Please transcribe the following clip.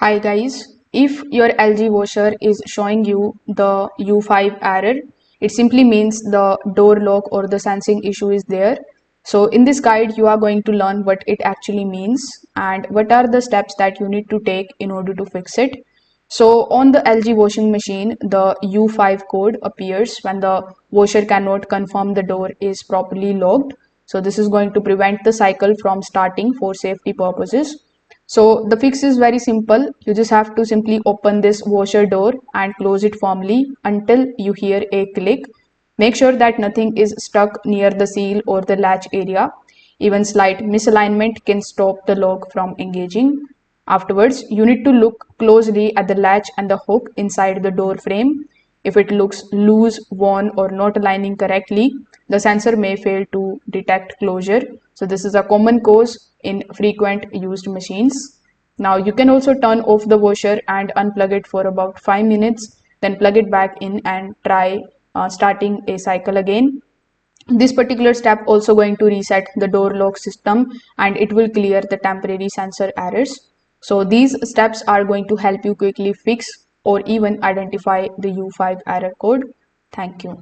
Hi guys, if your LG washer is showing you the U5 error, it simply means the door lock or the sensing issue is there. So in this guide, you are going to learn what it actually means and what are the steps that you need to take in order to fix it. So on the LG washing machine, the U5 code appears when the washer cannot confirm the door is properly locked. So this is going to prevent the cycle from starting for safety purposes. So the fix is very simple. You just have to simply open this washer door and close it firmly until you hear a click. Make sure that nothing is stuck near the seal or the latch area. Even slight misalignment can stop the lock from engaging. Afterwards, you need to look closely at the latch and the hook inside the door frame. If it looks loose, worn, or not aligning correctly, the sensor may fail to detect closure. So this is a common cause in frequent used machines. Now you can also turn off the washer and unplug it for about 5 minutes, then plug it back in and try starting a cycle again. This particular step also going to reset the door lock system and it will clear the temporary sensor errors. So these steps are going to help you quickly fix or even identify the U5 error code. Thank you.